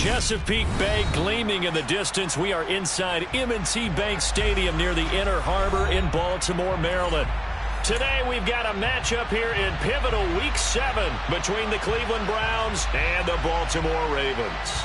Chesapeake Bay gleaming in the distance. We are inside M&T Bank Stadium near the Inner Harbor in Baltimore, Maryland. Today we've got a matchup here in pivotal Week 7 between the Cleveland Browns and the Baltimore Ravens.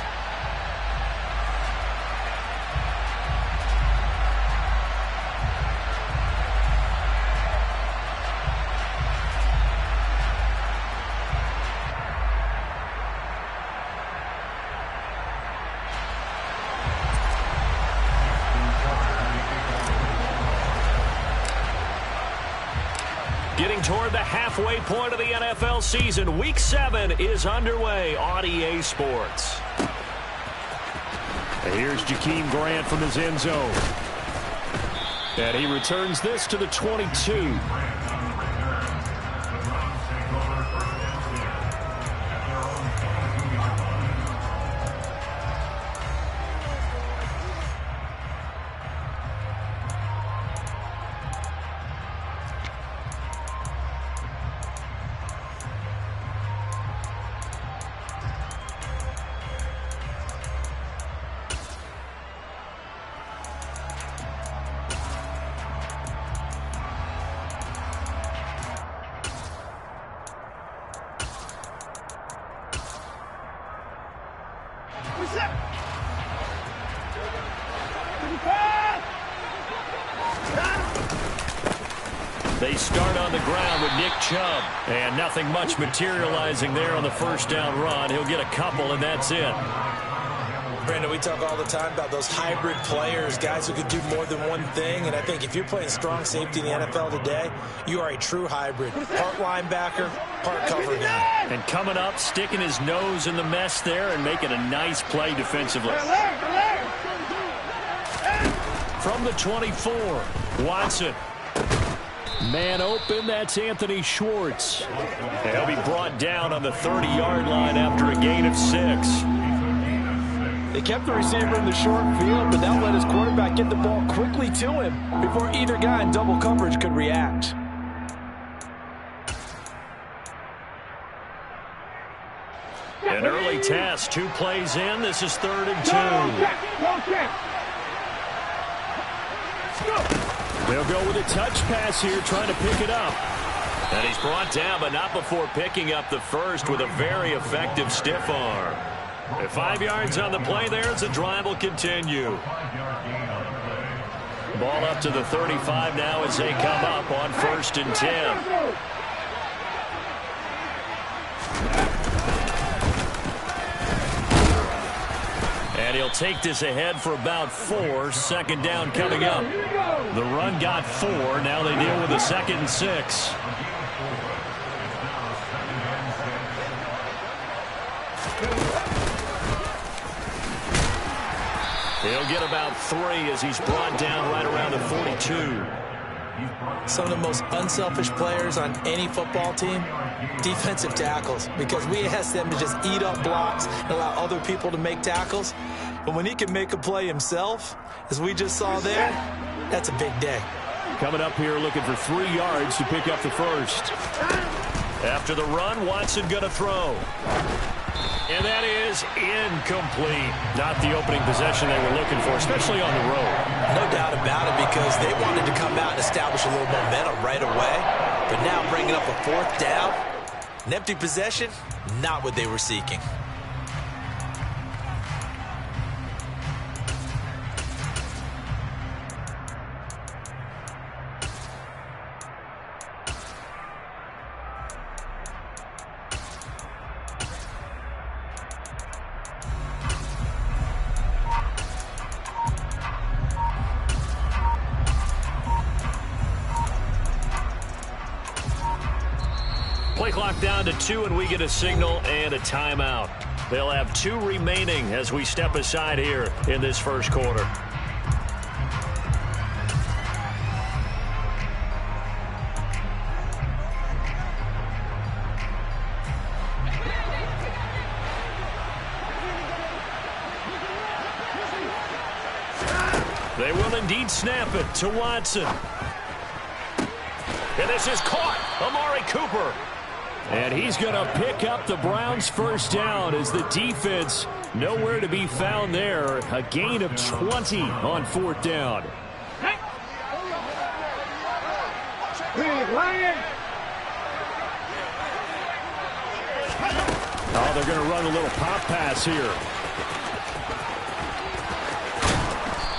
Getting toward the halfway point of the NFL season, Week 7 is underway on EA Sports. And here's Jakeem Grant from his end zone. And he returns this to the 22. They start on the ground with Nick Chubb. And nothing much materializing there on the first down run. He'll get a couple, and that's it. Brandon, we talk all the time about those hybrid players, guys who could do more than one thing. And I think if you're playing strong safety in the NFL today, you are a true hybrid. Part linebacker, part cover guy. And coming up, sticking his nose in the mess there and making a nice play defensively. From the 24, Watson. Man open, that's Anthony Schwartz. And he'll be brought down on the 30-yard line after a gain of 6. They kept the receiver in the short field, but now let his quarterback get the ball quickly to him before either guy in double coverage could react. An early test, 2 plays in. This is 3rd and 2. They'll go with a touch pass here, trying to pick it up. And he's brought down, but not before picking up the first with a very effective stiff arm. At 5 yards on the play there as the drive will continue. Ball up to the 35 now as they come up on 1st and 10. And he'll take this ahead for about 4. 2nd down coming up. The run got 4. Now they deal with a 2nd and 6. He'll get about 3 as he's brought down right around the 42. Some of the most unselfish players on any football team, defensive tackles, because we ask them to just eat up blocks and allow other people to make tackles. But when he can make a play himself, as we just saw there, that's a big day. Coming up here looking for 3 yards to pick up the first. After the run, Watson going to throw. And that is incomplete. Not the opening possession they were looking for, especially on the road. No doubt about it, because they wanted to come out and establish a little momentum right away. But now bringing up a 4th down, an empty possession, not what they were seeking. Play clock down to 2, and we get a signal and a timeout. They'll have 2 remaining as we step aside here in this first quarter. They will indeed snap it to Watson. And this is caught. Amari Cooper. And he's going to pick up the Browns' first down as the defense nowhere to be found there. A gain of 20 on 4th down. Oh, they're going to run a little pop pass here.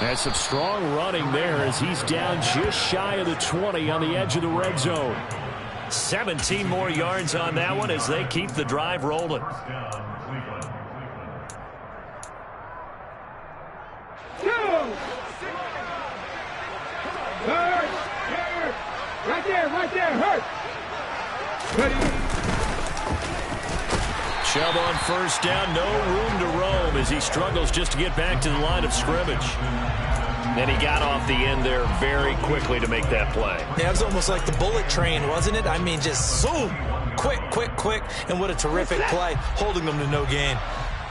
And some strong running there as he's down just shy of the 20 on the edge of the red zone. 17 more yards on that one as they keep the drive rolling. Right there, hurt. Chubb on first down, no room to roam as he struggles just to get back to the line of scrimmage. And he got off the end there very quickly to make that play. Yeah, it was almost like the bullet train, wasn't it? I mean, just zoom, quick, and what a terrific play, holding them to no gain.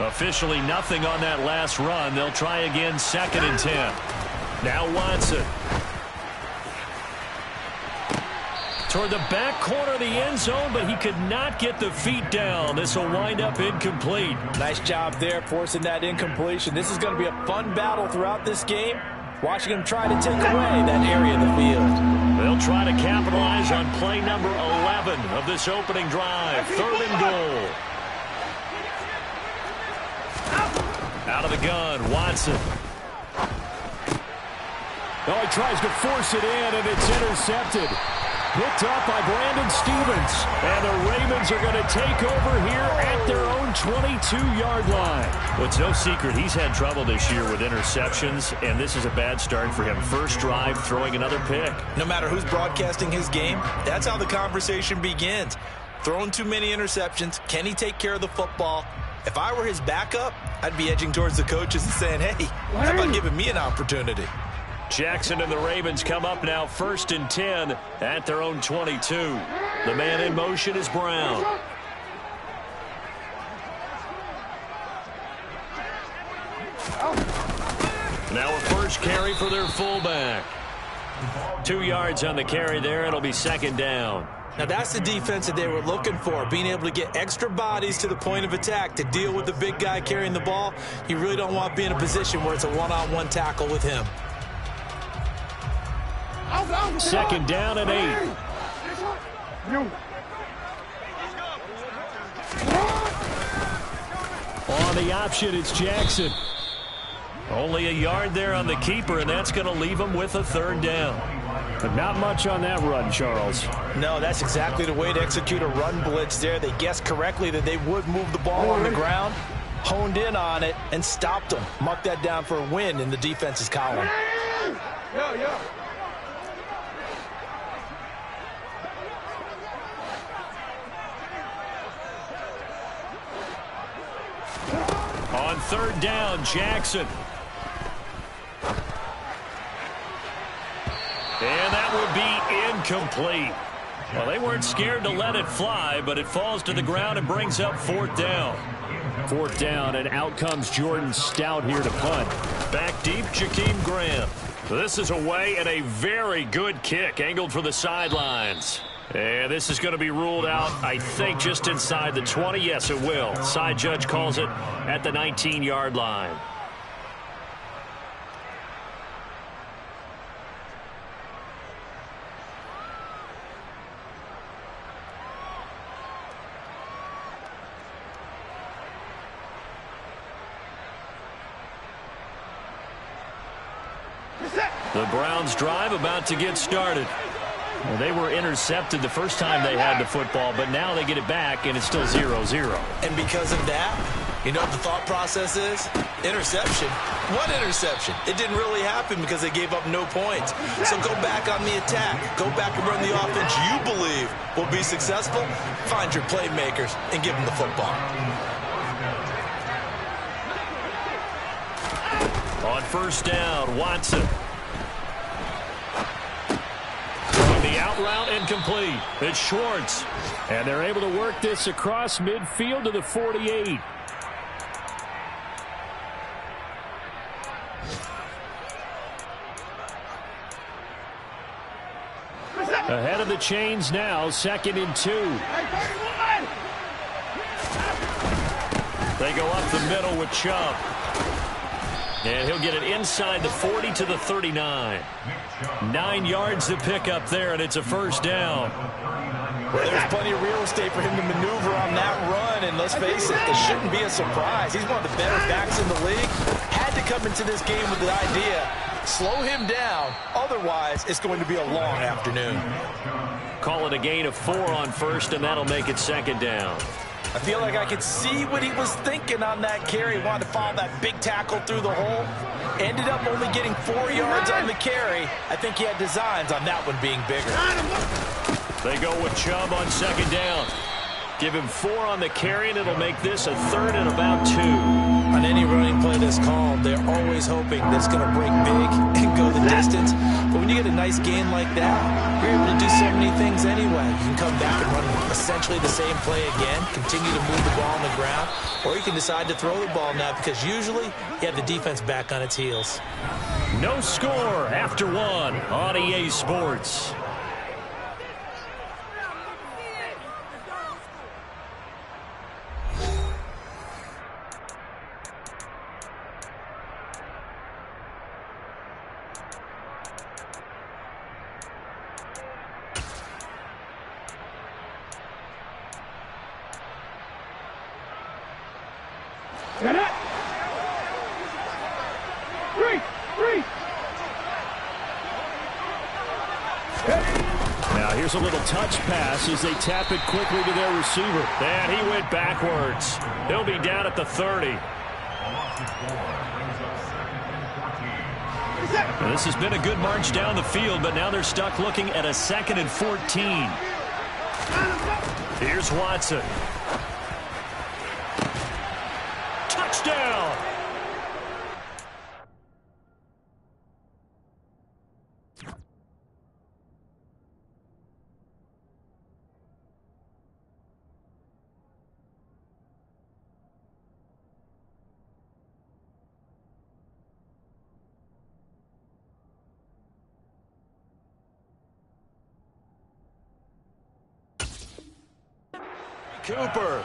Officially nothing on that last run. They'll try again, 2nd and 10. Now Watson. Toward the back corner of the end zone, but he could not get the feet down. This will wind up incomplete. Nice job there forcing that incompletion. This is going to be a fun battle throughout this game. Watching him try to take away that area of the field. They'll try to capitalize on play number 11 of this opening drive. 3rd and goal. Out of the gun, Watson. Oh, he tries to force it in, and it's intercepted. Picked up by Brandon Stevens. And the Ravens are going to take over here at their own 22-yard line. Well, it's no secret he's had trouble this year with interceptions, and this is a bad start for him. First drive, throwing another pick. No matter who's broadcasting his game, that's how the conversation begins. Throwing too many interceptions. Can he take care of the football? If I were his backup, I'd be edging towards the coaches and saying, hey, how about giving me an opportunity? Jackson and the Ravens come up now 1st and 10 at their own 22. The man in motion is Brown. Now a first carry for their fullback. 2 yards on the carry there. It'll be 2nd down. Now that's the defense that they were looking for, being able to get extra bodies to the point of attack to deal with the big guy carrying the ball. You really don't want to be in a position where it's a one-on-one tackle with him. 2nd down and 8. On the option, it's Jackson. Only a yard there on the keeper, and that's going to leave him with a 3rd down. But not much on that run, Charles. No, that's exactly the way to execute a run blitz there. They guessed correctly that they would move the ball on the ground, honed in on it, and stopped them. Mark that down for a win in the defense's column. On 3rd down, Jackson. And that will be incomplete. Well, they weren't scared to let it fly, but it falls to the ground and brings up 4th down. 4th down, and out comes Jordan Stout here to punt. Back deep, Jakeem Graham. This is away, and a very good kick angled for the sidelines. And this is going to be ruled out, I think, just inside the 20. Yes, it will. Side judge calls it at the 19-yard line. The Browns drive about to get started. Well, they were intercepted the first time they had the football, but now they get it back, and it's still 0-0. And because of that, you know what the thought process is? Interception. What interception? It didn't really happen because they gave up no points. So go back on the attack. Go back and run the offense you believe will be successful. Find your playmakers and give them the football. On 1st down, Watson. The out route incomplete. It's Schwartz. And they're able to work this across midfield to the 48. Ahead of the chains now, 2nd and 2. They go up the middle with Chubb. And he'll get it inside the 40 to the 39. 9 yards to pick up there, and it's a first down. Well, there's plenty of real estate for him to maneuver on that run, and let's face it, it shouldn't be a surprise. He's one of the better backs in the league. Had to come into this game with the idea, slow him down, otherwise it's going to be a long afternoon. Call it a gain of 4 on first, and that'll make it second down. I feel like I could see what he was thinking on that carry. He wanted to follow that big tackle through the hole. Ended up only getting 4 yards on the carry. I think he had designs on that one being bigger. They go with Chubb on second down. Give him 4 on the carry, and it'll make this a 3rd and about 2. On any running play that's called, they're always hoping that it's going to break big and go the distance. But when you get a nice gain like that, you're able to do so many things anyway. You can come back and run essentially the same play again, continue to move the ball on the ground, or you can decide to throw the ball now because usually you have the defense back on its heels. No score after 1 on EA Sports. Now here's a little touch pass as they tap it quickly to their receiver. And he went backwards. He'll be down at the 30. Well, this has been a good march down the field, but now they're stuck looking at a 2nd and 14. Here's Watson. Touchdown! Cooper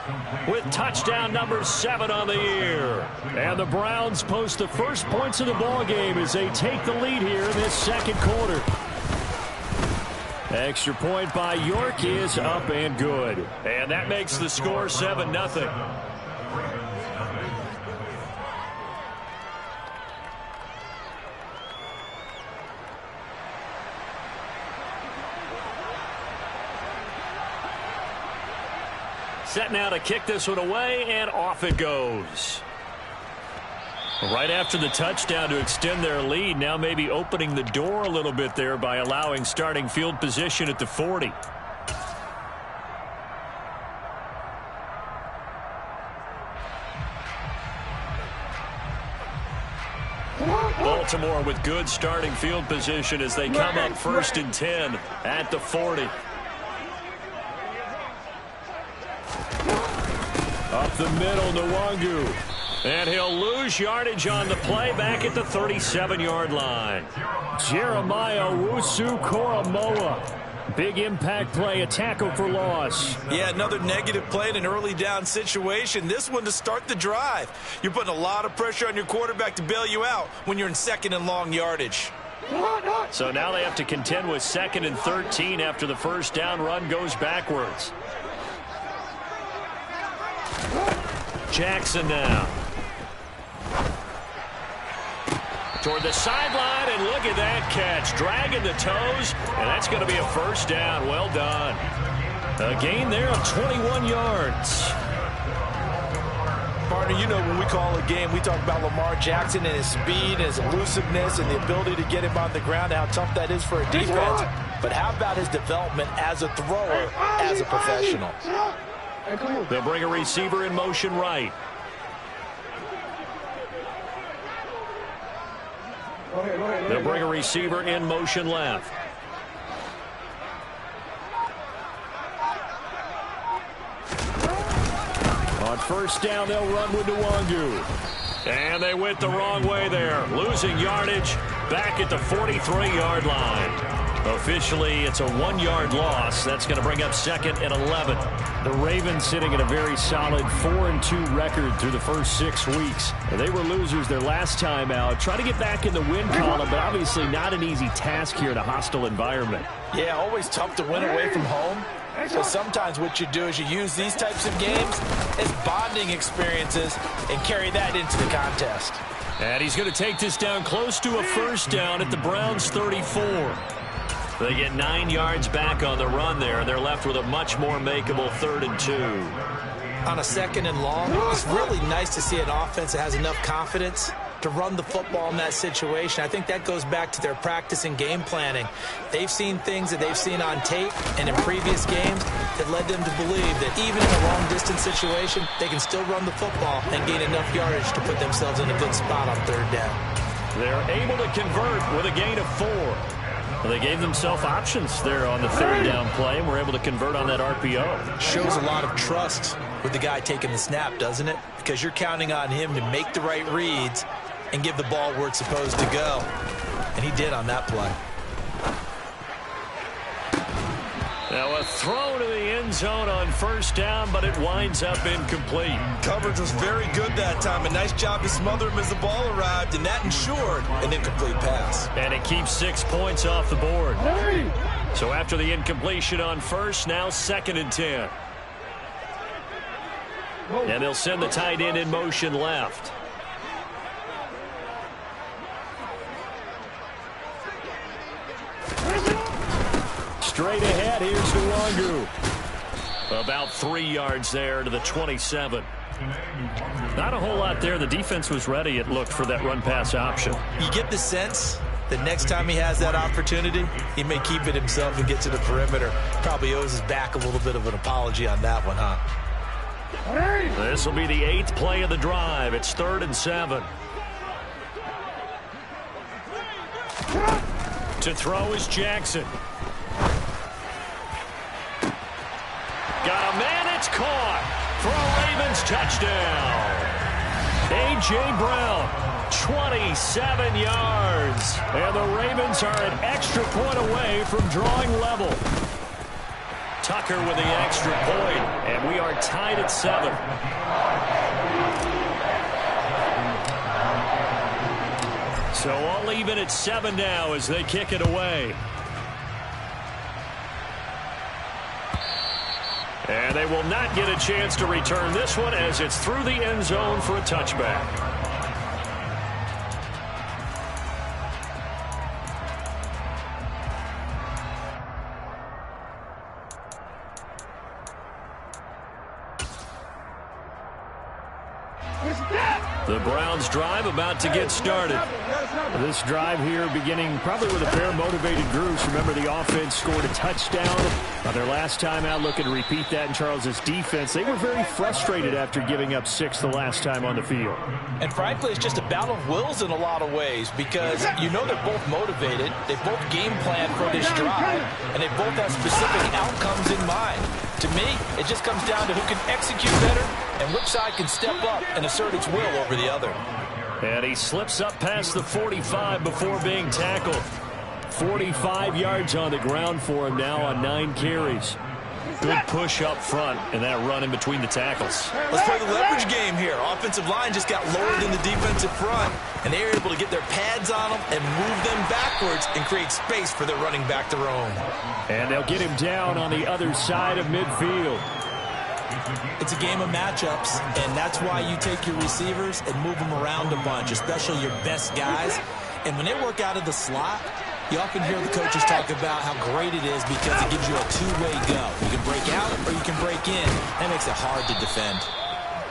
with touchdown number 7 on the year. And the Browns post the first points of the ball game as they take the lead here in this second quarter. Extra point by York is up and good. And that makes the score 7-0. Set now to kick this one away, and off it goes. Right after the touchdown to extend their lead, now maybe opening the door a little bit there by allowing starting field position at the 40. Baltimore with good starting field position as they come up 1st and 10 at the 40. Up the middle, Nwangu. And he'll lose yardage on the play back at the 37-yard line. Jeremiah Owusu-Koramoah. Big impact play, a tackle for loss. Yeah, another negative play in an early down situation. This one to start the drive. You're putting a lot of pressure on your quarterback to bail you out when you're in 2nd and long yardage. So now they have to contend with 2nd and 13 after the first down run goes backwards. Jackson now. Toward the sideline, and look at that catch. Dragging the toes, and that's going to be a first down. Well done. A gain there of 21 yards. Partner, you know when we call a game, we talk about Lamar Jackson and his speed and his elusiveness and the ability to get him on the ground and how tough that is for a defense. But how about his development as a thrower, as a professional? They'll bring a receiver in motion right. They'll bring a receiver in motion left. On first down, they'll run with Nwangu. And they went the wrong way there. Losing yardage back at the 43-yard line. Officially, it's a 1-yard loss. That's going to bring up 2nd and 11. The Ravens sitting at a very solid 4-2 record through the first 6 weeks. They were losers their last time out. Try to get back in the win column, but obviously not an easy task here in a hostile environment. Yeah, always tough to win away from home. So sometimes what you do is you use these types of games as bonding experiences and carry that into the contest. And he's going to take this down close to a first down at the Browns' 34. They get 9 yards back on the run there, and they're left with a much more makeable 3rd and 2. On a 2nd and long, it's really nice to see an offense that has enough confidence to run the football in that situation. I think that goes back to their practice and game planning. They've seen things that they've seen on tape and in previous games that led them to believe that even in a long-distance situation, they can still run the football and gain enough yardage to put themselves in a good spot on 3rd down. They're able to convert with a gain of 4. Well, they gave themselves options there on the 3rd down play and were able to convert on that RPO. Shows a lot of trust with the guy taking the snap, doesn't it? Because you're counting on him to make the right reads and give the ball where it's supposed to go. And he did on that play. Now a throw to the end zone on 1st down, but it winds up incomplete. Coverage was very good that time. A nice job to smother him as the ball arrived, and that ensured an incomplete pass. And it keeps 6 points off the board. So after the incompletion on 1st, now 2nd and 10. And they'll send the tight end in motion left. Straight ahead, here's Nwangu. About 3 yards there to the 27. Not a whole lot there. The defense was ready, it looked, for that run-pass option. You get the sense that next time he has that opportunity, he may keep it himself and get to the perimeter. Probably owes his back a little bit of an apology on that one, huh? This will be the 8th play of the drive. It's 3rd and 7. To throw is Jackson. Got a man, it's caught for a Ravens touchdown. A.J. Brown, 27 yards. And the Ravens are an extra point away from drawing level. Tucker with the extra point, and we are tied at 7. So all even at 7 now as they kick it away. And they will not get a chance to return this one as it's through the end zone for a touchback. The Browns drive about to get started. This drive here beginning probably with a pair of motivated groups. Remember, the offense scored a touchdown on their last time out. Looking to repeat that in Charles's defense. They were very frustrated after giving up 6 the last time on the field. And frankly, it's just a battle of wills in a lot of ways because you know they're both motivated. They both game plan for this drive, and they both have specific outcomes in mind. To me, it just comes down to who can execute better and which side can step up and assert its will over the other. And he slips up past the 45 before being tackled. 45 yards on the ground for him now on 9 carries. Good push up front and that run in between the tackles. Let's play the leverage game here. Offensive line just got lower than the defensive front, and they were able to get their pads on them and move them backwards and create space for their running back to roam. And they'll get him down on the other side of midfield. It's a game of matchups, and that's why you take your receivers and move them around a bunch, especially your best guys. And when they work out of the slot, you often hear the coaches talk about how great it is because it gives you a two-way go. You can break out or you can break in. That makes it hard to defend.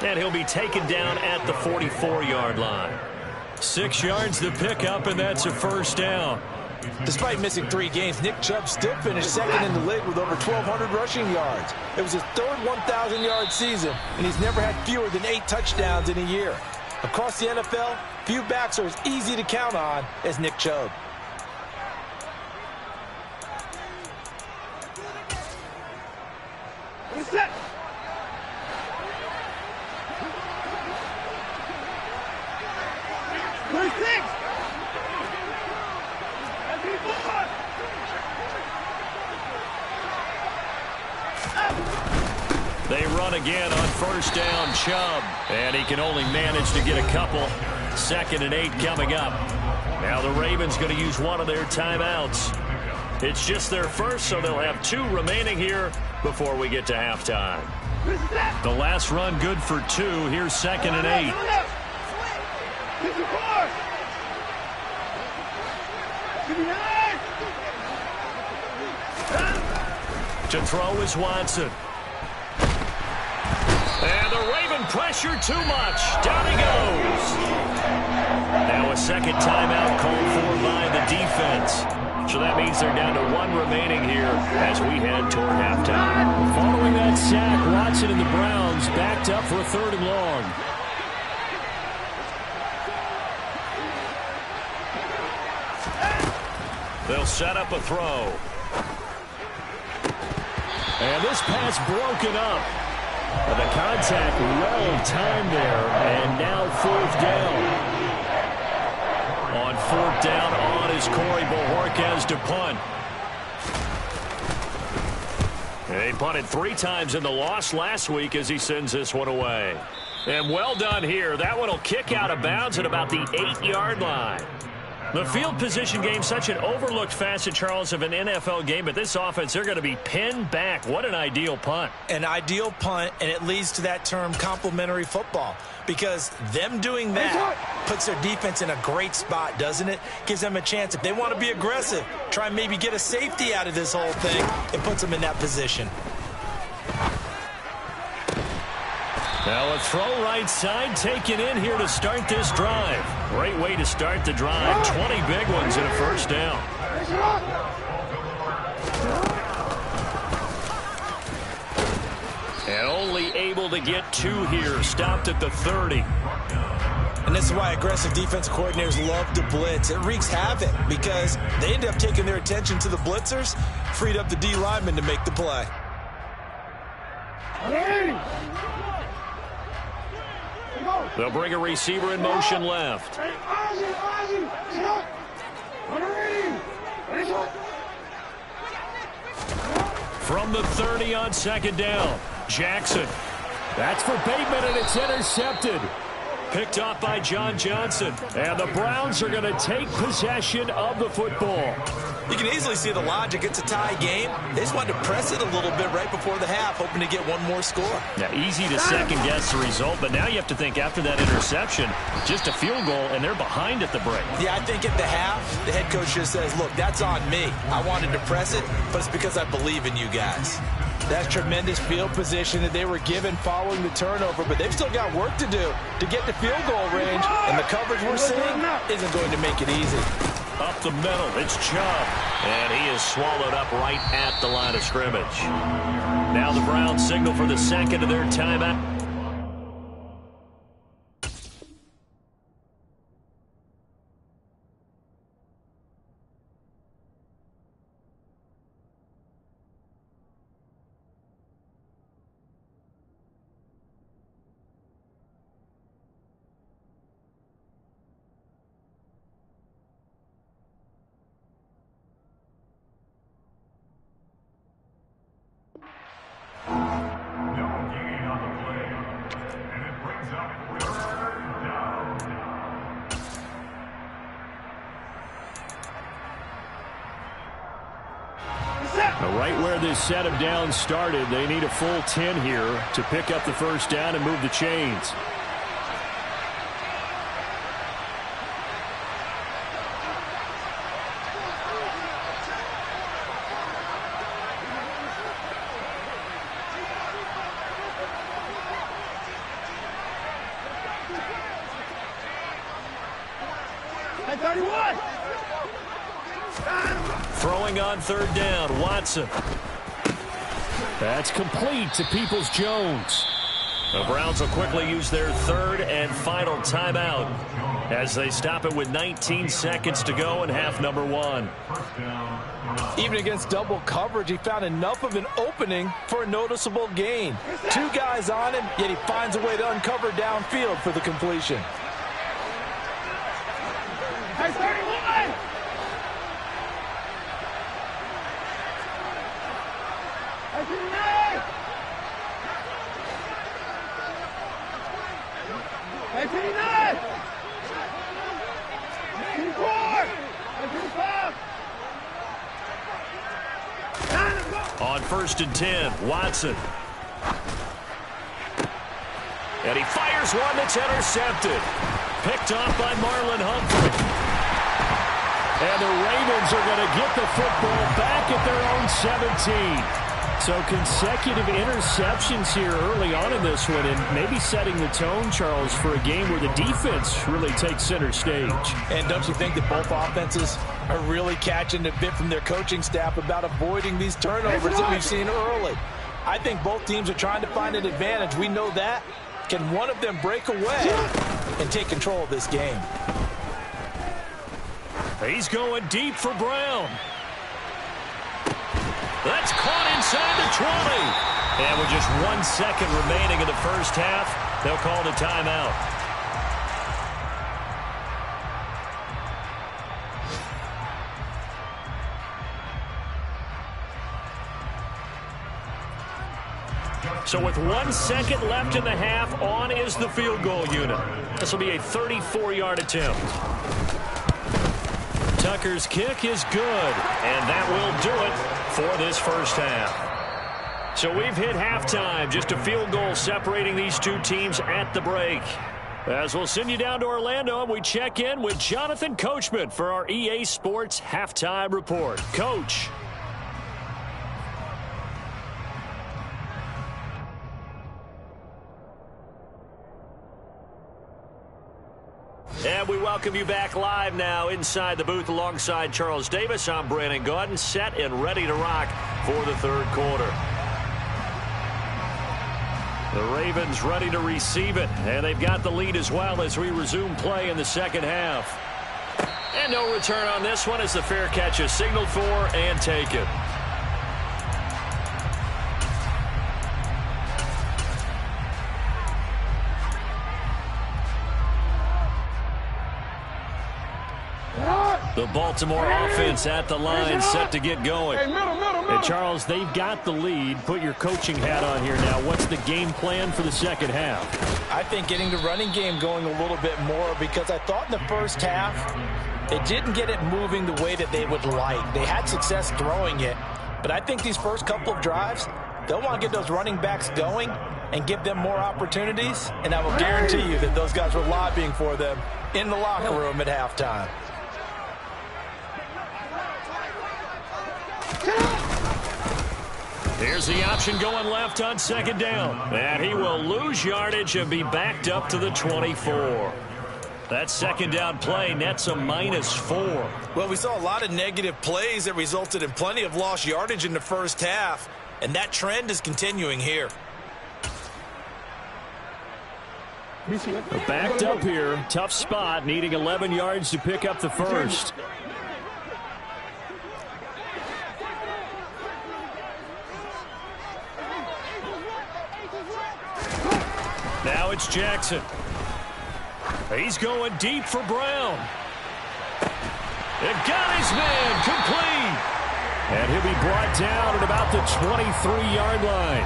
And he'll be taken down at the 44-yard line. 6 yards to pick up, and that's a first down. Despite missing 3 games, Nick Chubb still finished second in the league with over 1,200 rushing yards. It was his third 1,000-yard season, and he's never had fewer than 8 touchdowns in a year. Across the NFL, few backs are as easy to count on as Nick Chubb. Set. again on first down, Chubb. And he can only manage to get a couple. 2nd and 8 coming up. Now the Ravens going to use one of their timeouts. It's just their first, so they'll have 2 remaining here before we get to halftime. The last run good for 2. Here's 2nd and 8. To throw is Watson. And the Raven pressure too much. Down he goes. Now a second timeout called for by the defense. So that means they're down to 1 remaining here as we head toward halftime. Following that sack, Watson and the Browns backed up for a 3rd and long. They'll set up a throw. And this pass broken up. The contact well timed there, and now 4th down. On 4th down on is Corey Bojorquez to punt. He punted 3 times in the loss last week as he sends this one away. And well done here. That one will kick out of bounds at about the 8-yard line. The field position game, such an overlooked facet, Charles, of an NFL game, but this offense, they're going to be pinned back. What an ideal punt. An ideal punt, and it leads to that term complementary football, because them doing that puts their defense in a great spot, doesn't it? Gives them a chance. If they want to be aggressive, try and maybe get a safety out of this whole thing, it puts them in that position. Now a throw right side taken in here to start this drive. Great way to start the drive. 20 big ones and a first down. And only able to get 2 here. Stopped at the 30. And this is why aggressive defensive coordinators love to blitz. It wreaks havoc because they end up taking their attention to the blitzers, freed up the D lineman to make the play. They'll bring a receiver in motion left. From the 30 on 2nd down, Jackson. That's for Bateman, and it's intercepted. Picked off by John Johnson. And the Browns are going to take possession of the football. You can easily see the logic. It's a tie game. They just wanted to press it a little bit right before the half, hoping to get one more score. Now, easy to second-guess the result, but now you have to think after that interception, just a field goal, and they're behind at the break. Yeah, I think at the half, the head coach just says, look, that's on me. I wanted to press it, but it's because I believe in you guys. That's tremendous field position that they were given following the turnover, but they've still got work to do to get to field goal range, and the coverage we're seeing isn't going to make it easy. Up the middle, it's Chubb, and he is swallowed up right at the line of scrimmage. Now the Browns signal for the second of their timeout. Right where this set of downs started, they need a full 10 here to pick up the first down and move the chains. Throwing on 3rd down, Watson. That's complete to Peoples-Jones. The Browns will quickly use their 3rd and final timeout as they stop it with 19 seconds to go in half number 1. Even against double coverage, he found enough of an opening for a noticeable gain. 2 guys on him, yet he finds a way to uncover downfield for the completion. Hey, 31! On 1st and 10, Watson. And he fires one that's intercepted. Picked off by Marlon Humphrey. And the Ravens are going to get the football back at their own 17. So consecutive interceptions here early on in this one, and maybe setting the tone, Charles, for a game where the defense really takes center stage. And don't you think that both offenses are really catching a bit from their coaching staff about avoiding these turnovers that we've seen early? I think both teams are trying to find an advantage. We know that. Can one of them break away and take control of this game? He's going deep for Brown. That's caught inside the 20. And with just 1 second remaining in the first half, they'll call the timeout. So with 1 second left in the half, on is the field goal unit. This will be a 34-yard attempt. Tucker's kick is good, and that will do it for this first half. So we've hit halftime, just a field goal separating these two teams at the break. As we'll send you down to Orlando, and we check in with Jonathan Coachman for our EA Sports Halftime Report. Coach. And we welcome you back live now inside the booth alongside Charles Davis. I'm Brandon Gaudin, set and ready to rock for the third quarter. The Ravens ready to receive it, and they've got the lead as well as we resume play in the second half. And no return on this one as the fair catch is signaled for and taken. The Baltimore offense at the line, set to get going. And Charles, they've got the lead. Put your coaching hat on here now. What's the game plan for the second half? I think getting the running game going a little bit more, because I thought in the first half they didn't get it moving the way that they would like. They had success throwing it, but I think these first couple of drives, they'll want to get those running backs going and give them more opportunities, and I will guarantee you that those guys were lobbying for them in the locker room at halftime. Here's the option going left on second down. And he will lose yardage and be backed up to the 24. That second down play nets a -4. Well, we saw a lot of negative plays that resulted in plenty of lost yardage in the first half, and that trend is continuing here. Backed up here, tough spot, needing 11 yards to pick up the first. Now it's Jackson. He's going deep for Brown. It got his man complete. And he'll be brought down at about the 23-yard line.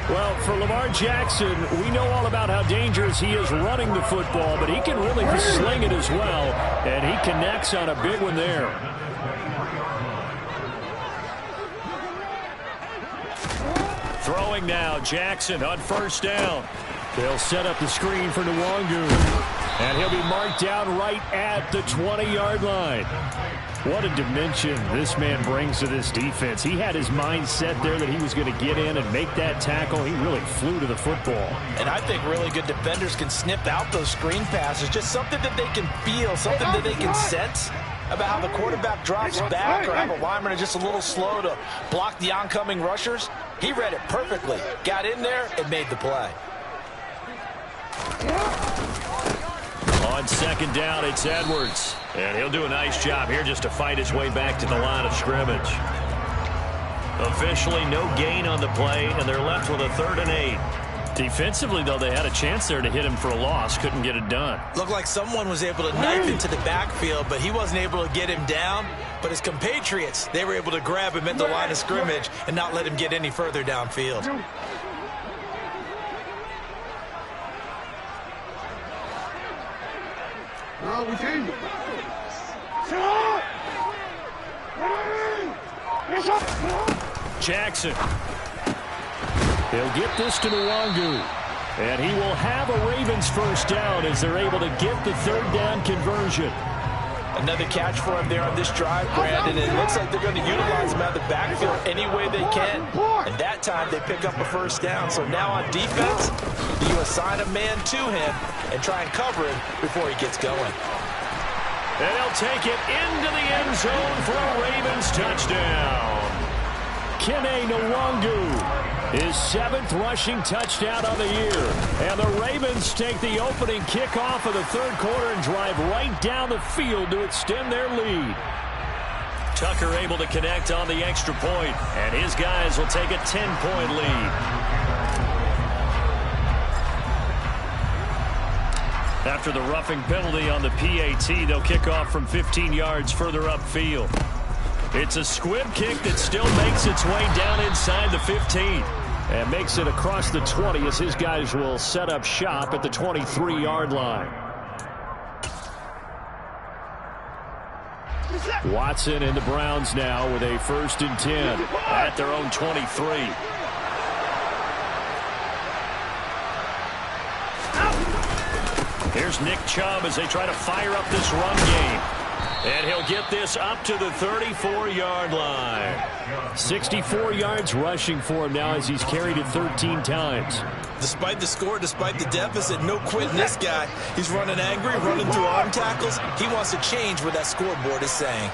Well, for Lamar Jackson, we know all about how dangerous he is running the football, but he can really sling it as well, and he connects on a big one there. Throwing now, Jackson on first down. They'll set up the screen for Nwangu. And he'll be marked down right at the 20-yard line. What a dimension this man brings to this defense. He had his mind set there that he was going to get in and make that tackle. He really flew to the football. And I think really good defenders can snip out those screen passes. Just something that they can feel, something that they can sense about how the quarterback drops back, or how the linemen are just a little slow to block the oncoming rushers. He read it perfectly, got in there, and made the play. On second down, it's Edwards. And he'll do a nice job here just to fight his way back to the line of scrimmage. Officially no gain on the play, and they're left with a 3rd and 8. Defensively, though, they had a chance there to hit him for a loss. Couldn't get it done. Looked like someone was able to knife into the backfield, but he wasn't able to get him down. But his compatriots, they were able to grab him at the line of scrimmage and not let him get any further downfield. Jackson. He'll get this to Nwangu. And he will have a Ravens first down as they're able to get the third down conversion. Another catch for him there on this drive, Brandon. And it looks like they're going to utilize him out of the backfield any way they can. And that time they pick up a first down. So now on defense, you assign a man to him and try and cover him before he gets going. And he'll take it into the end zone for a Ravens touchdown. Kene Nwangu, his 7th rushing touchdown on the year. And the Ravens take the opening kickoff of the third quarter and drive right down the field to extend their lead. Tucker able to connect on the extra point, and his guys will take a 10-point lead. After the roughing penalty on the PAT, they'll kick off from 15 yards further upfield. It's a squib kick that still makes its way down inside the 15. And makes it across the 20 as his guys will set up shop at the 23-yard line. Watson and the Browns now with a 1st and 10 at their own 23. Here's Nick Chubb as they try to fire up this run game. And he'll get this up to the 34-yard line. 64 yards rushing for him now as he's carried it 13 times. Despite the score, despite the deficit, no quitting this guy. He's running angry, running through arm tackles. He wants to change what that scoreboard is saying.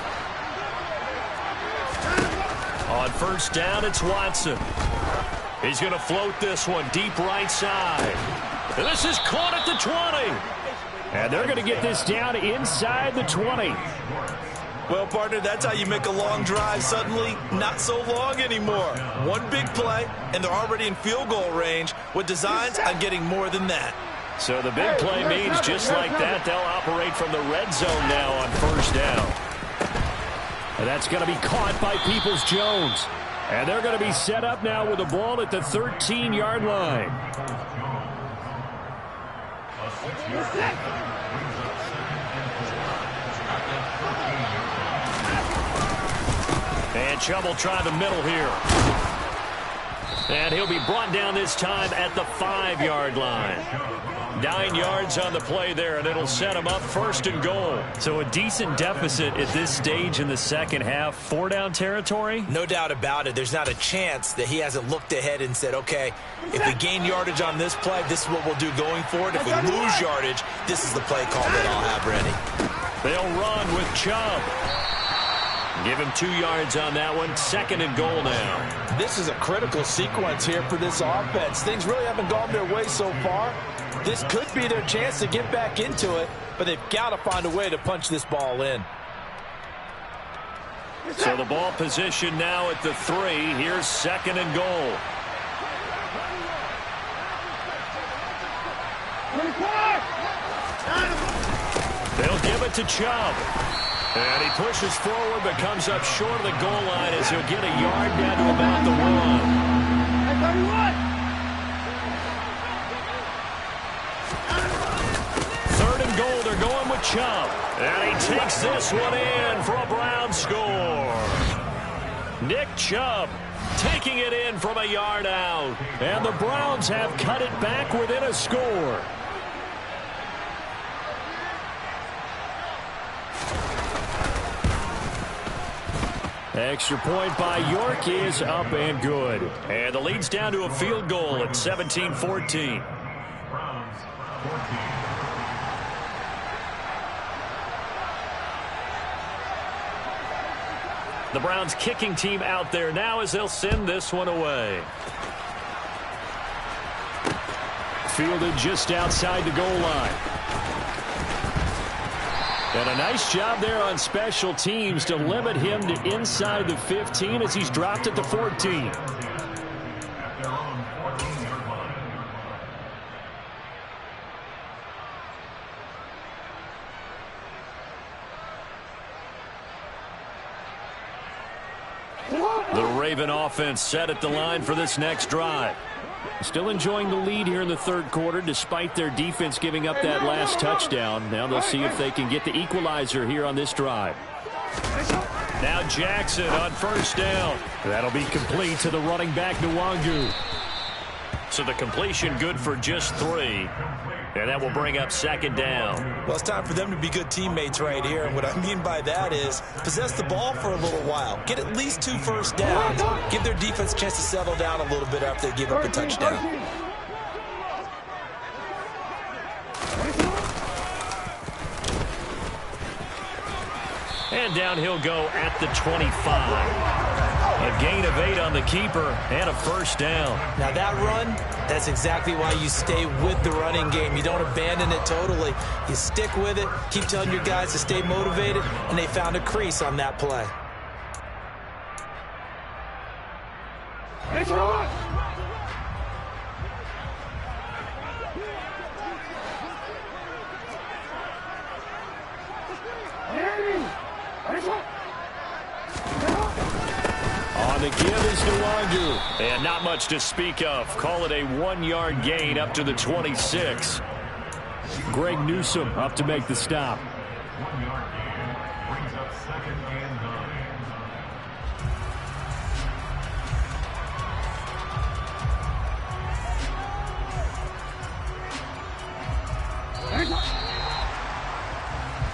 On first down, it's Watson. He's going to float this one deep right side. And this is caught at the 20. And they're going to get this down inside the 20. Well, partner, that's how you make a long drive suddenly not so long anymore. One big play, and they're already in field goal range with designs on getting more than that. So the big play means just like that, they'll operate from the red zone now on first down. And that's going to be caught by Peoples-Jones. And they're going to be set up now with the ball at the 13-yard line. And Chubb will try the middle here. And he'll be brought down this time at the 5-yard line. 9 yards on the play there, and it'll set him up 1st and goal. So a decent deficit at this stage in the second half. 4-down territory? No doubt about it. There's not a chance that he hasn't looked ahead and said, okay, if we gain yardage on this play, this is what we'll do going forward. If we lose yardage, this is the play call that I'll have ready. They'll run with Chubb. Give him 2 yards on that one. 2nd and goal now. This is a critical sequence here for this offense. Things really haven't gone their way so far. This could be their chance to get back into it, but they've got to find a way to punch this ball in. So the ball position now at the 3. Here's 2nd and goal. They'll give it to Chubb. And he pushes forward but comes up short of the goal line as he'll get a yard down to about the 1. 3rd and goal, they're going with Chubb. And he takes this one in for a Brown score. Nick Chubb taking it in from a yard out. And the Browns have cut it back within a score. Extra point by York is up and good. And the lead's down to a field goal at 17-14. The Browns kicking team out there now as they'll send this one away. Fielded just outside the goal line. And a nice job there on special teams to limit him to inside the 15 as he's dropped at the 14. The Raven offense set at the line for this next drive. Still enjoying the lead here in the third quarter despite their defense giving up that last touchdown. Now they'll see if they can get the equalizer here on this drive. Now Jackson on first down. That'll be complete to the running back, Nwangu. So the completion good for just 3. And that will bring up second down. Well, it's time for them to be good teammates right here. And what I mean by that is possess the ball for a little while. Get at least 2 first downs. Give their defense a chance to settle down a little bit after they give up a touchdown. And down he'll go at the 25. A gain of 8 on the keeper and a first down. Now that run, that's exactly why you stay with the running game. You don't abandon it totally. You stick with it, keep telling your guys to stay motivated, and they found a crease on that play. On the give is Nwangu. And not much to speak of. Call it a 1-yard gain up to the 26. Greg Newsome up to make the stop.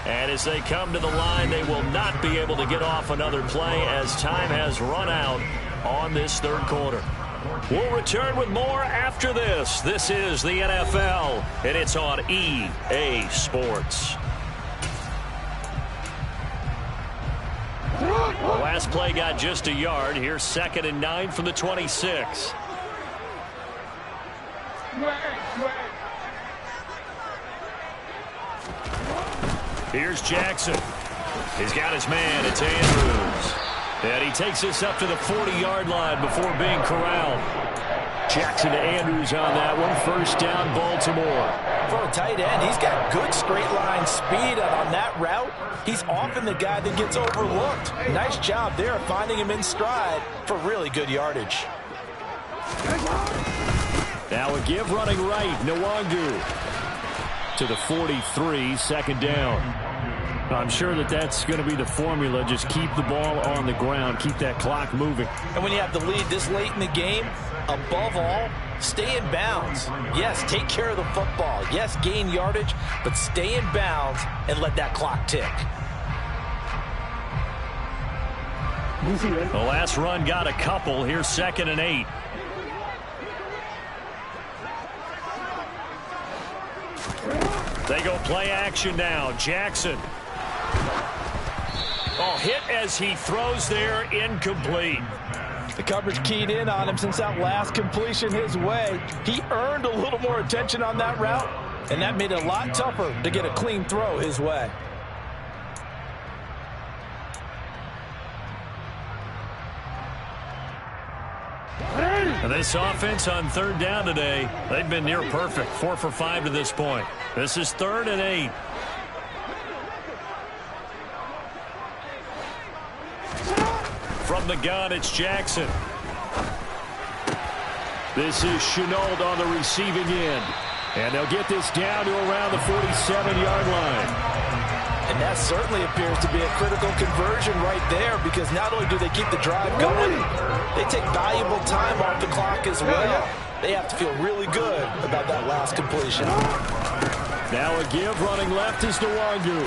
And as they come to the line, they will not be able to get off another play as time has run out on this third quarter. We'll return with more after this. This is the NFL, and it's on EA Sports. The last play got just a yard. Here's 2nd and 9 from the 26. Here's Jackson. He's got his man. It's Andrews. And he takes this up to the 40-yard line before being corralled. Jackson to Andrews on that one. First down, Baltimore. For a tight end, he's got good straight-line speed, and on that route, he's often the guy that gets overlooked. Nice job there finding him in stride for really good yardage. Now a give running right, Nwangu. To the 43, second down. I'm sure that's going to be the formula. Just keep the ball on the ground. Keep that clock moving. And when you have the lead this late in the game, above all, stay in bounds. Yes, take care of the football. Yes, gain yardage, but stay in bounds and let that clock tick. The last run got a couple. Here's 2nd and 8. They go play action now. Jackson. Oh, hit as he throws there, incomplete. The coverage keyed in on him since that last completion his way. He earned a little more attention on that route, and that made it a lot tougher to get a clean throw his way. And this offense on third down today, they've been near perfect. 4 for 5 to this point. This is 3rd and 8. From the gun, it's Jackson. This is Chenault on the receiving end. And they'll get this down to around the 47-yard line. And that certainly appears to be a critical conversion right there, because not only do they keep the drive going, they take valuable time off the clock as well. They have to feel really good about that last completion. Now a give running left is Nwangu.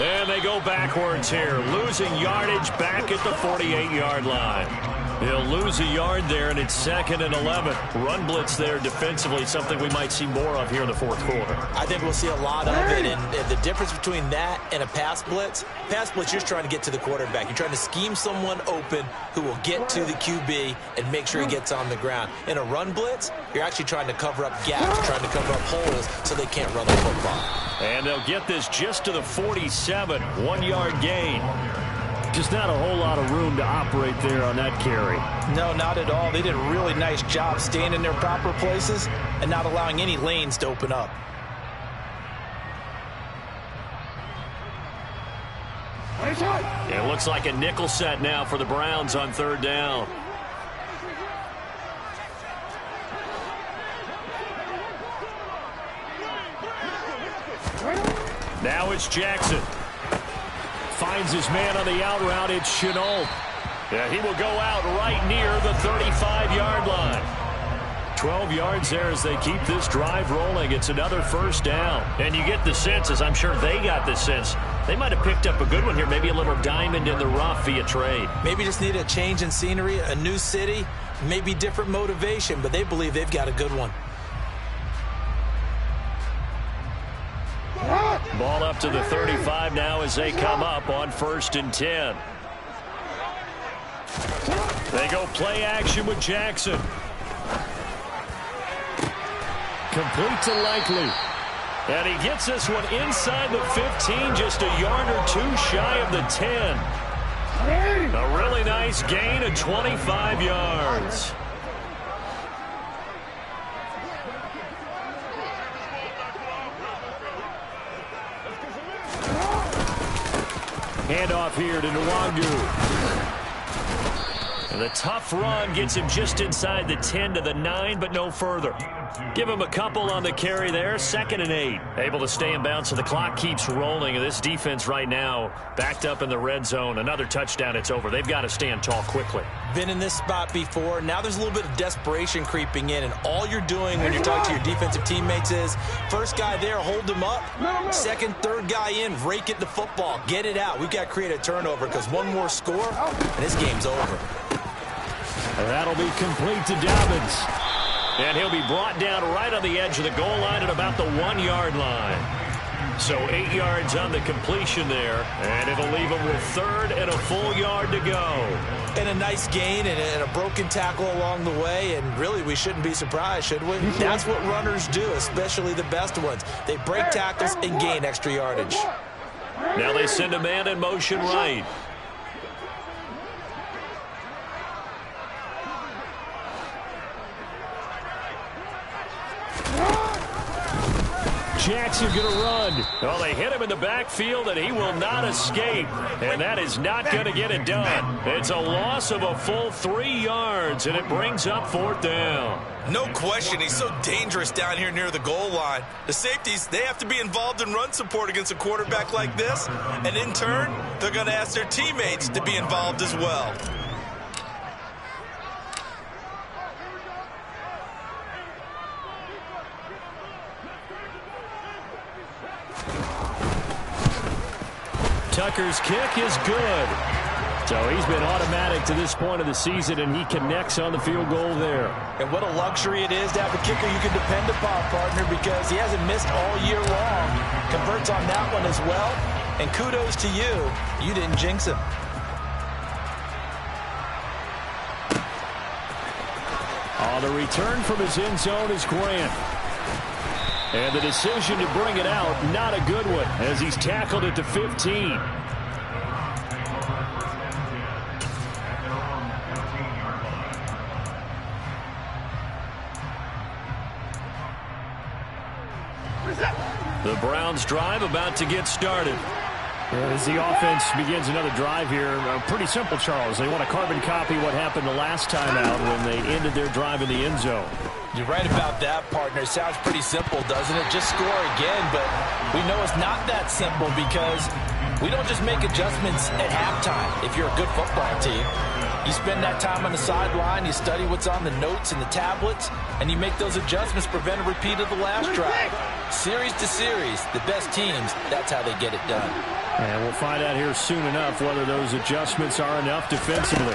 And they go backwards here, losing yardage back at the 48-yard line. He'll lose a yard there, and it's 2nd and 11. Run blitz there defensively, something we might see more of here in the fourth quarter. I think we'll see a lot of it, and the difference between that and a pass blitz, you're just trying to get to the quarterback. You're trying to scheme someone open who will get to the QB and make sure he gets on the ground. In a run blitz, you're actually trying to cover up gaps, trying to cover up holes so they can't run the football. And they'll get this just to the 47, 1-yard gain. Just not a whole lot of room to operate there on that carry. No, not at all. They did a really nice job staying in their proper places and not allowing any lanes to open up. It looks like a nickel set now for the Browns on third down. Now it's Jackson. Finds his man on the out route. It's Chenault. Yeah, he will go out right near the 35-yard line. 12 yards there as they keep this drive rolling. It's another first down. And you get the sense, as I'm sure they got the sense, they might have picked up a good one here, maybe a little diamond in the rough via trade. Maybe just need a change in scenery, a new city, maybe different motivation, but they believe they've got a good one. Ball up to the 35 now as they come up on 1st and 10. They go play action with Jackson. Complete to Likely. And he gets this one inside the 15, just a yard or two shy of the 10. A really nice gain of 25 yards. Handoff here to Nwangu. And the tough run gets him just inside the 10 to the 9, but no further. Give him a couple on the carry there. 2nd and 8. Able to stay in bounds, so the clock keeps rolling. And this defense right now backed up in the red zone. Another touchdown, it's over. They've got to stand tall quickly. Been in this spot before. Now there's a little bit of desperation creeping in, and all you're doing when you're talking to your defensive teammates is first guy there, hold him up. 2nd, 3rd guy in, rake it the football. Get it out. We've got to create a turnover because one more score, and this game's over. And that'll be complete to Dobbins. And he'll be brought down right on the edge of the goal line at about the 1-yard line. So 8 yards on the completion there, and it'll leave him with 3rd and a full yard to go. And a nice gain and a broken tackle along the way, and really we shouldn't be surprised, should we? That's what runners do, especially the best ones. They break tackles and gain extra yardage. Now they send a man in motion right. Jackson going to run. Well, they hit him in the backfield, and he will not escape. And that is not going to get it done. It's a loss of a full 3 yards, and it brings up 4th down. No question, he's so dangerous down here near the goal line. The safeties, they have to be involved in run support against a quarterback like this. And in turn, they're going to ask their teammates to be involved as well. Tucker's kick is good. So he's been automatic to this point of the season, and he connects on the field goal there. And what a luxury it is to have a kicker you can depend upon, partner, because he hasn't missed all year long. Converts on that one as well. And kudos to you. You didn't jinx him. On the return from his end zone is Grant. And the decision to bring it out, not a good one, as he's tackled at the 15. The Browns drive about to get started. As the offense begins another drive here, pretty simple, Charles. They want to carbon copy what happened the last time out when they ended their drive in the end zone. You're right about that, partner. Sounds pretty simple, doesn't it? Just score again, but we know it's not that simple because we don't just make adjustments at halftime if you're a good football team. You spend that time on the sideline, you study what's on the notes and the tablets, and you make those adjustments, prevent a repeat of the last drive. Series to series, the best teams, that's how they get it done. And we'll find out here soon enough whether those adjustments are enough defensively.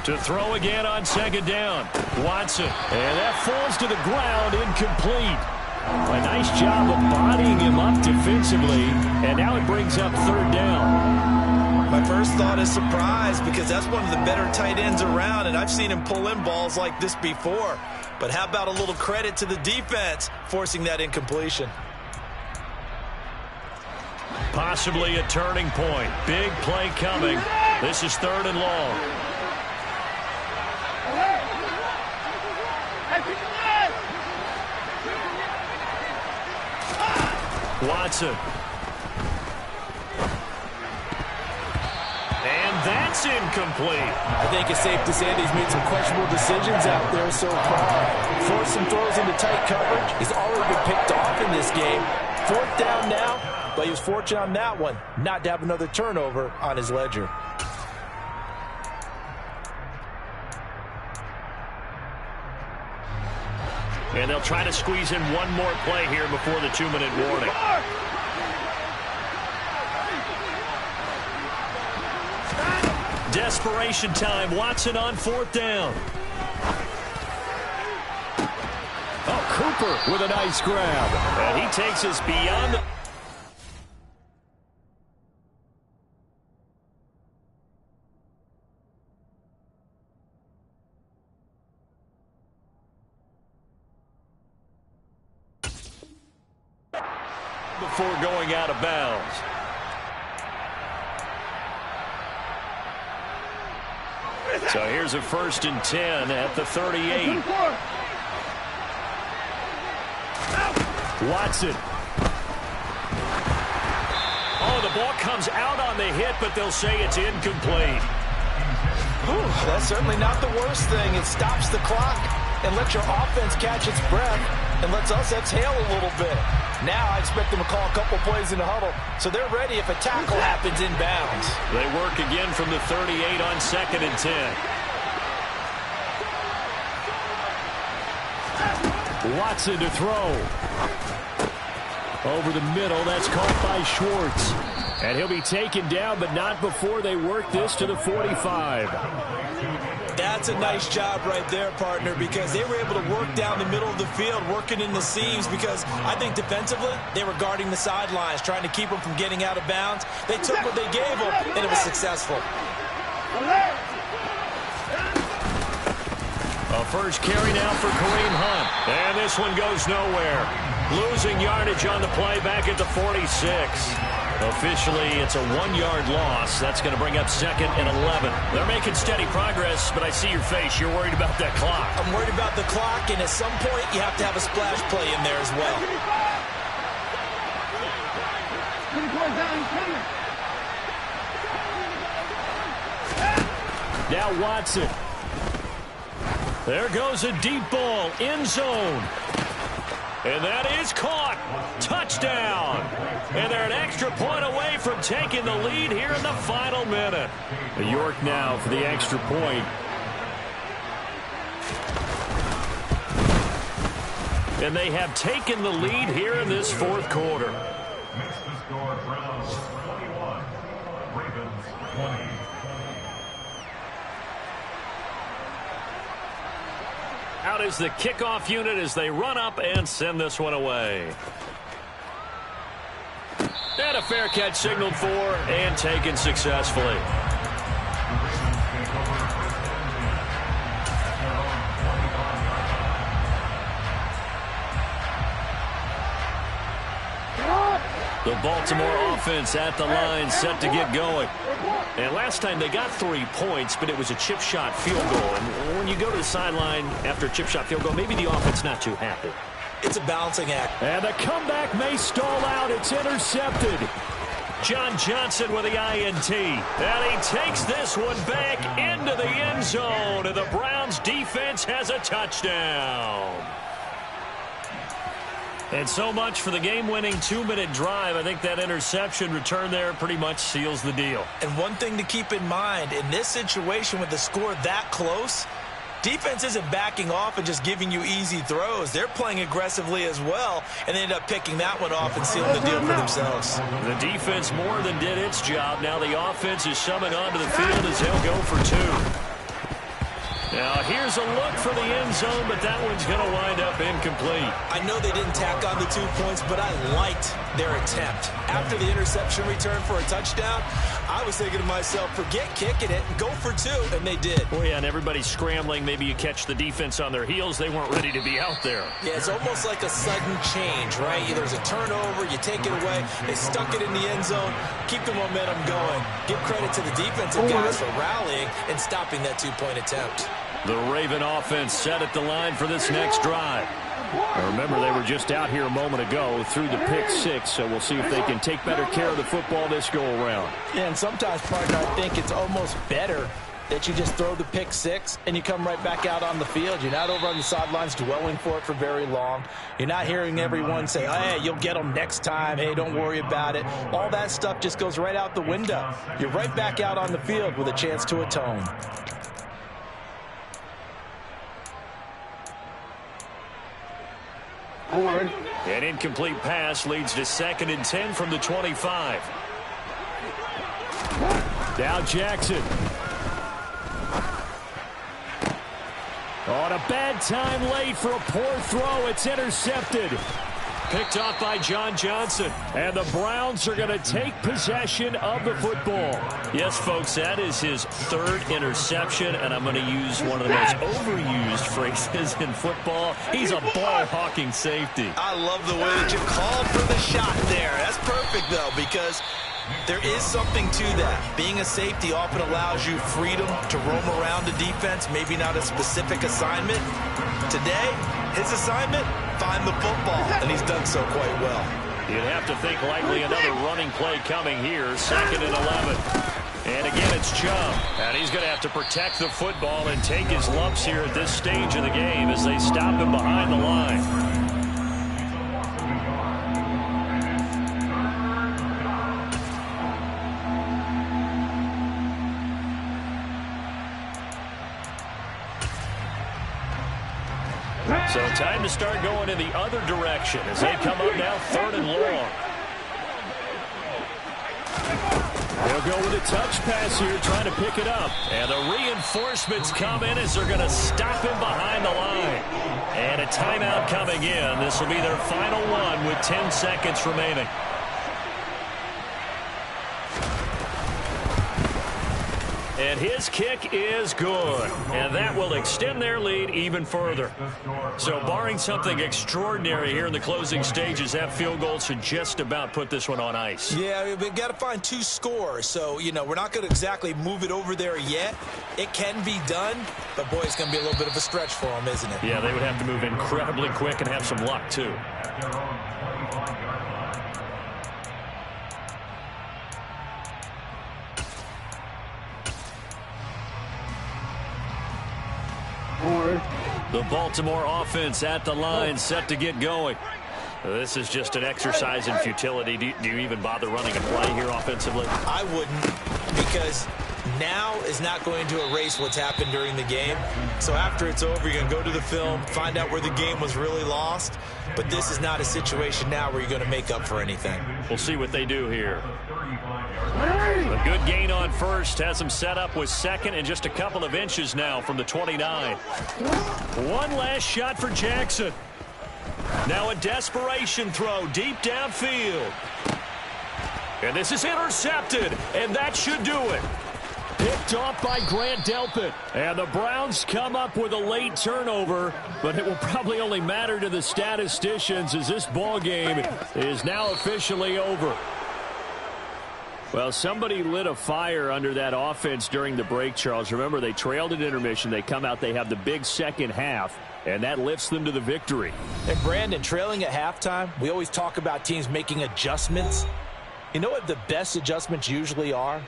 To throw again on 2nd down. Watson. And that falls to the ground, incomplete. A nice job of bodying him up defensively. And now it brings up 3rd down. My first thought is surprise because that's one of the better tight ends around, and I've seen him pull in balls like this before. But how about a little credit to the defense forcing that incompletion? Possibly a turning point. Big play coming. This is 3rd and long. Watson. And that's incomplete. I think it's safe to say that he's made some questionable decisions out there so far. Forced some throws into tight coverage. He's already been picked off in this game. 4th down now. but he was fortunate on that one not to have another turnover on his ledger. And they'll try to squeeze in one more play here before the 2-minute warning. Desperation time. Watson on 4th down. Oh, Cooper with a nice grab. And he takes us beyond the... before going out of bounds. So here's a 1st and 10 at the 38. Watson. Oh, the ball comes out on the hit, but they'll say it's incomplete. Whew, that's certainly not the worst thing. It stops the clock and lets your offense catch its breath and lets us exhale a little bit. Now I expect them to call a couple plays in the huddle, so they're ready if a tackle happens inbounds. They work again from the 38 on 2nd and 10. Watson to throw. Over the middle, that's caught by Schwartz. And he'll be taken down, but not before they work this to the 45. That's a nice job right there, partner, because they were able to work down the middle of the field, working in the seams, because I think defensively they were guarding the sidelines, trying to keep them from getting out of bounds. They took what they gave them, and it was successful. A first carry now for Kareem Hunt. And this one goes nowhere. Losing yardage on the play back at the 46. Officially, it's a 1-yard loss. That's going to bring up 2nd and 11. They're making steady progress, but I see your face. You're worried about that clock. I'm worried about the clock, and at some point, you have to have a splash play in there as well. Now Watson. There goes a deep ball, end zone. And that is caught. Touchdown. And they're an extra point away from taking the lead here in the final minute. York now for the extra point. And they have taken the lead here in this 4th quarter. Out is the kickoff unit as they run up and send this one away. And a fair catch signaled for and taken successfully. The Baltimore offense at the line, set to get going. And last time they got 3 points, but it was a chip shot field goal. And when you go to the sideline after a chip shot field goal, maybe the offense not too happy. It's a balancing act. And the comeback may stall out. It's intercepted. John Johnson with the INT. And he takes this one back into the end zone. And the Browns defense has a touchdown. And so much for the game-winning 2-minute drive. I think that interception return there pretty much seals the deal. And one thing to keep in mind, in this situation with the score that close, defense isn't backing off and just giving you easy throws. They're playing aggressively as well, and they end up picking that one off and sealing the deal for themselves. The defense more than did its job. Now the offense is summing onto the field as they'll go for 2. Now here's a look for the end zone, but that one's going to wind up incomplete. I know they didn't tack on the 2 points, but I liked their attempt. After the interception return for a touchdown, I was thinking to myself, forget kicking it and go for 2, and they did. Oh, yeah, and everybody's scrambling. Maybe you catch the defense on their heels. They weren't ready to be out there. Yeah, it's almost like a sudden change, right? There's a turnover, you take it away, they stuck it in the end zone, keep the momentum going. Give credit to the defensive guys for rallying and stopping that 2-point attempt. The Raven offense set at the line for this next drive. Now remember, they were just out here a moment ago through the pick 6, so we'll see if they can take better care of the football this go-around. Yeah, and sometimes, partner, I think it's almost better that you just throw the pick six and you come right back out on the field. You're not over on the sidelines dwelling for it for very long. You're not hearing everyone say, oh, hey, you'll get them next time. Hey, don't worry about it. All that stuff just goes right out the window. You're right back out on the field with a chance to atone. An incomplete pass leads to 2nd and 10 from the 25. Now Jackson. On a bad time late for a poor throw. It's intercepted. Picked off by John Johnson. And the Browns are going to take possession of the football. Yes, folks, that is his 3rd interception. And I'm going to use one of the most overused phrases in football. He's a ball-hawking safety. I love the way that you called for the shot there. That's perfect, though, because there is something to that. Being a safety often allows you freedom to roam around the defense, maybe not a specific assignment. Today, his assignment, find the football, and he's done so quite well. You'd have to think likely another running play coming here, 2nd and 11. And again, it's Chubb. And he's going to have to protect the football and take his lumps here at this stage of the game as they stop him behind the line. So time to start going in the other direction as they come up now 3rd and long. They'll go with a touch pass here, trying to pick it up. And the reinforcements come in as they're going to stop him behind the line. And a timeout coming in. This will be their final one with 10 seconds remaining. And his kick is good. And that will extend their lead even further. So barring something extraordinary here in the closing stages, that field goal should just about put this one on ice. Yeah, we've got to find 2 scores. So, you know, we're not going to exactly move it over there yet. It can be done, but, boy, it's going to be a little bit of a stretch for them, isn't it? Yeah, they would have to move incredibly quick and have some luck, too. The Baltimore offense at the line, set to get going. This is just an exercise in futility. Do you even bother running a play here offensively? I wouldn't, because now is not going to erase what's happened during the game. So after it's over, you're going to go to the film, find out where the game was really lost. But this is not a situation now where you're going to make up for anything. We'll see what they do here. A good gain on first has him set up with 2nd and just a couple of inches now from the 29. One last shot for Jackson. Now a desperation throw deep downfield. And this is intercepted, and that should do it. Picked off by Grant Delpit. And the Browns come up with a late turnover, but it will probably only matter to the statisticians as this ball game is now officially over. Well, somebody lit a fire under that offense during the break, Charles. Remember, they trailed at intermission. They come out, they have the big second half, and that lifts them to the victory. And, Brandon, trailing at halftime, we always talk about teams making adjustments. You know what the best adjustments usually are?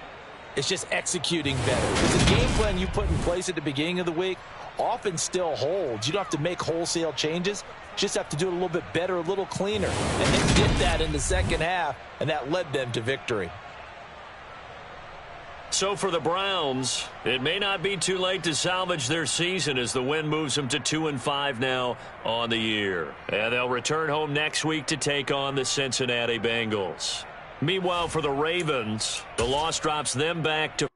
It's just executing better. Because the game plan you put in place at the beginning of the week often still holds. You don't have to make wholesale changes. You just have to do it a little bit better, a little cleaner. And they did that in the second half, and that led them to victory. So for the Browns, it may not be too late to salvage their season as the win moves them to 2-5 now on the year. And they'll return home next week to take on the Cincinnati Bengals. Meanwhile, for the Ravens, the loss drops them back to